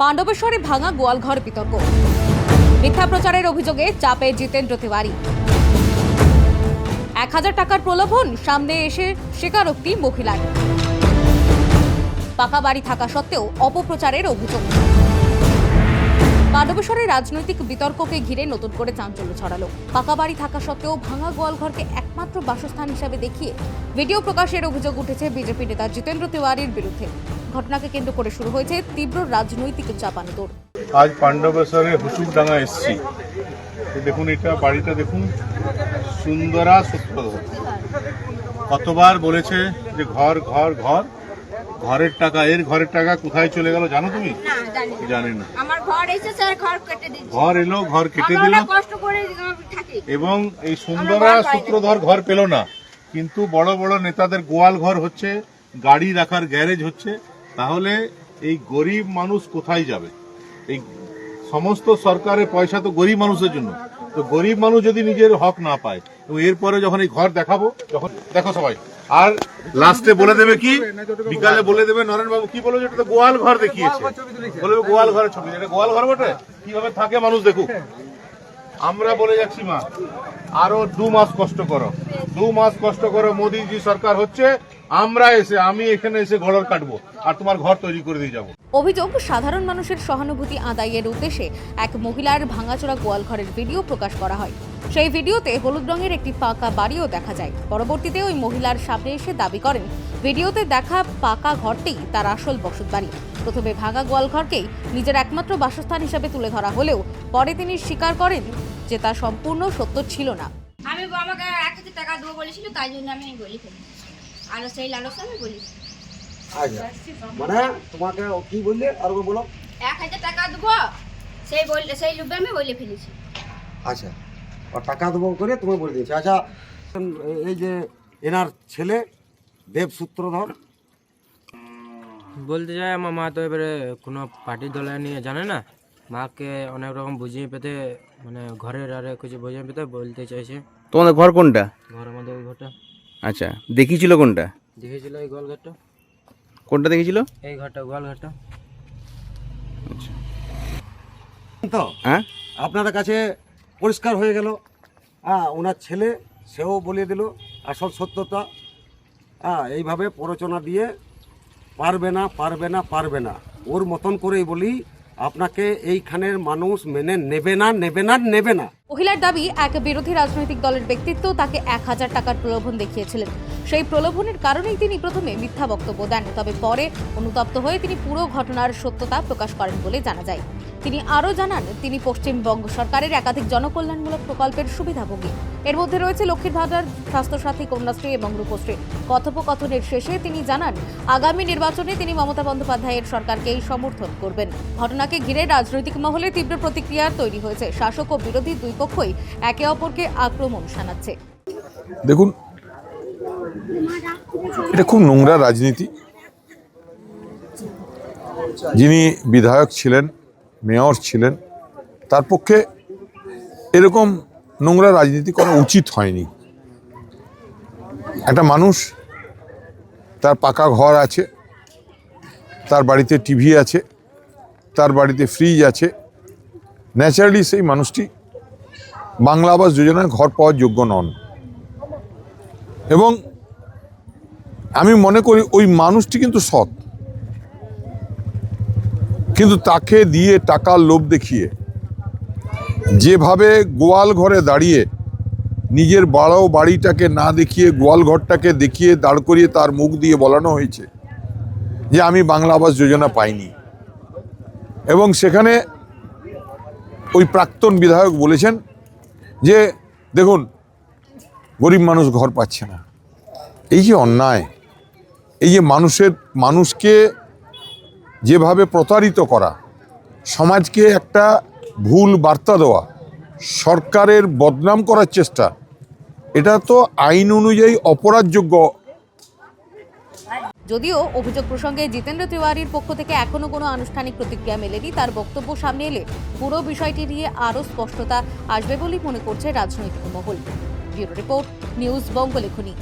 পাণ্ডবেশ্বরে ভাঙা গোয়ালঘর বিতর্ক। মিথ্যা প্রচারের অভিযোগে চাপে জিতেন্দ্র তিওয়ারি। 1000 টাকার প্রলোভন সামনে এসে স্বীকারোক্তি মহিলার। পাকা বাড়ি থাকা সত্ত্বেও অপপ্রচারের অভিযোগ। পাণ্ডবেশ্বরের রাজনৈতিক বিতর্ককে ঘিরে নতুন করে চাঞ্চল্য ছড়ালো। পাকা বাড়ি থাকা সত্ত্বেও ভাঙা গোয়ালঘরকে একমাত্র বাসস্থান হিসেবে দেখিয়ে ভিডিও প্রকাশের অভিযোগ উঠেছে বিজেপি নেতা জিতেন্দ্র তিওয়ারির বিরুদ্ধে। ঘটনাকে কেন্দ্র করে শুরু হয়েছে তীব্র রাজনৈতিক চাপানোতর। আজ পাণ্ডবেশ্বরে হুচুরডাঙ্গা এসছি। দেখুন, এটা বাড়িটা দেখুন, সুন্দরা সূত্রধর। কতবার বলেছে যে ঘর ঘর ঘর, ঘরের টাকা, এর ঘরের টাকা কোথায় চলে গেল জানো তুমি? জানি না। আমার ঘর এসে স্যার ঘর কেটে দিয়েছে। ঘর এলো, ঘর কেটে দিল, কষ্ট করে থাকি। এবং এই সুন্দরা সূত্রধর ঘর পেল না। কিন্তু বড় বড় নেতাদের গোয়াল ঘর হচ্ছে, গাড়ি রাখার গ্যারেজ হচ্ছে। তাহলে এই গরিব মানুষ কোথায় যাবে? এই সমস্ত সরকারের পয়সা তো গরিব মানুষের জন্য। তো গরিব মানুষ যদি নিজের হক না পায়, এবং এরপরে যখন এই ঘর দেখাবো, যখন দেখো সবাই, আর লাস্টে বলে দেবে কি, বিকালে বলে দেবে নরেনবাবু কি বলবে, এটা তো গোয়াল ঘর দেখিয়েছে, বলবে গোয়াল ঘরের ছবি। এটা গোয়াল ঘর বটে, কিভাবে থাকে মানুষ দেখুক। আমরা বলে যাচ্ছি, মা আরো 2 মাস কষ্ট করো, 2 মাস কষ্ট করো। মোদীজি সরকার হচ্ছে, আমি এখানে এসে ঘর কাটবো আর তোমার ঘর তৈরি করে দিয়ে যাবো। অভিযোগ, সাধারণ মানুষের সহানুভূতি আদায়ের উদ্দেশ্যে এক মহিলার ভাঙাচোরা গোয়ালঘরের ভিডিও প্রকাশ করা হয়। সেই ভিডিওতে হলুদ রঙের একটি পাকা বাড়িও দেখা যায়। পরবর্তীতে ওই মহিলার সামনে এসে দাবি করেন ভিডিওতে দেখা পাকা ঘরটি তার আসল বসত বাড়ি। প্রথমে ভাঙা গোয়ালঘরকেই নিজের একমাত্র বাসস্থান হিসেবে তুলে ধরা হলেও পরে তিনি স্বীকার করেন যে তা সম্পূর্ণ সত্য ছিল না। আমি আমাকে 1000 টাকা দেবো বলেছিল, তাই জন্য আমি বলি ফেলি। আর সেই লালসা আমি বলি। আচ্ছা, মানে তোমাকে কি বললে আর বলো? 1000 টাকা দেবো, সেই লোভে আমি বলে ফেলেছি। আচ্ছা, আর টাকা দেবো করে তুমি বলে দিয়েছি। আচ্ছা, এই যে এনার ছেলে দেব সূত্রধর বলতে চাই, আমার মা তো এবারে কোনো পার্টির দলে নিয়ে জানে না। মাকে অনেক রকম বুঝিয়ে পেতে, মানে ঘরের আর কিছু বুঝিয়ে পেতে বলতে চাইছে। তোমাদের ঘর কোনটা? ঘর আমাদের ওই ঘরটা। আচ্ছা, দেখিয়েছিল কোনটা? দেখেছিল এই গোয়াল ঘরটা। কোনটা দেখেছিল? এই ঘরটা, গোয়াল ঘরটা। আচ্ছা, তো হ্যাঁ, আপনাদের কাছে পরিষ্কার হয়ে গেল। ওনার ছেলে সেও বলে দিল আসল সত্যতা। এইভাবে প্ররোচনা দিয়ে পারবে না পারবে না পারবে না, ওর মতন করেই বলি, আপনাকে এইখানের মানুষ মেনে নেবে না নেবে না নেবে না। মহিলার দাবি, এক বিরোধী রাজনৈতিক দলের ব্যক্তিত্ব তাকে 1000 টাকার প্রলোভন দেখিয়েছিলেন। সেই প্রলোভনের কারণেই তিনি প্রথমে মিথ্যা বক্তব্য দেন, তবে পরে অনুতপ্ত হয়ে তিনি পুরো ঘটনার সত্যতা প্রকাশ করেন বলে জানা যায়। তিনি আরও জানান, তিনি পশ্চিমবঙ্গ সরকারের একাধিক জনকল্যাণমূলক প্রকল্পের সুবিধাভোগী। এর মধ্যে রয়েছে লক্ষ্মীর ভাণ্ডার, স্বাস্থ্যসাথী, কন্যাশ্রী এবং রূপশ্রী। কথোপকথনের শেষে তিনি জানান, আগামী নির্বাচনে তিনি মমতা বন্দ্যোপাধ্যায়ের সরকারকেই সমর্থন করবেন। ঘটনাকে ঘিরে রাজনৈতিক মহলে তীব্র প্রতিক্রিয়া তৈরি হয়েছে। শাসক ও বিরোধী দুই পক্ষই একে অপরকে আক্রমণ শানাচ্ছে। দেখুন, এটা খুব নোংরা রাজনীতি। যিনি বিধায়ক ছিলেন, মেয়র ছিলেন, তার পক্ষে এরকম নোংরা রাজনীতি করা উচিত হয়নি। একটা মানুষ, তার পাকা ঘর আছে, তার বাড়িতে টিভি আছে, তার বাড়িতে ফ্রিজ আছে, ন্যাচারালি সেই মানুষটি বাংলা আবাস যোজনায় ঘর পাওয়ার যোগ্য নন। এবং আমি মনে করি ওই মানুষটি কিন্তু সৎ, কিন্তু তাকে দিয়ে টাকার লোভ দেখিয়ে যেভাবে গোয়াল ঘরে দাঁড়িয়ে নিজের বাড়িটাকে না দেখিয়ে গোয়াল ঘরটাকে দেখিয়ে দাঁড় করিয়ে তার মুখ দিয়ে বলানো হয়েছে যে আমি বাংলা আবাস যোজনা পাইনি। এবং সেখানে ওই প্রাক্তন বিধায়ক বলেছেন যে দেখুন, গরিব মানুষ ঘর পাচ্ছে না। এই যে অন্যায়, এই যে মানুষকে যেভাবে প্রতারিত করা, সমাজকে একটা ভুল বার্তা দেওয়া, সরকারের বদনাম করার চেষ্টা, এটা তো আইন অনুযায়ী অপরাধযোগ্য। যদিও অভিযোগ প্রসঙ্গে জিতেন্দ্র তিওয়ারির পক্ষ থেকে এখনো কোনো আনুষ্ঠানিক প্রতিক্রিয়া মেলেনি, তার বক্তব্য সামনে এলে পুরো বিষয়টি নিয়ে আরও স্পষ্টতা আসবে বলেই মনে করছে রাজনৈতিক মহল। Bureau report, news বঙ্গলেখনী।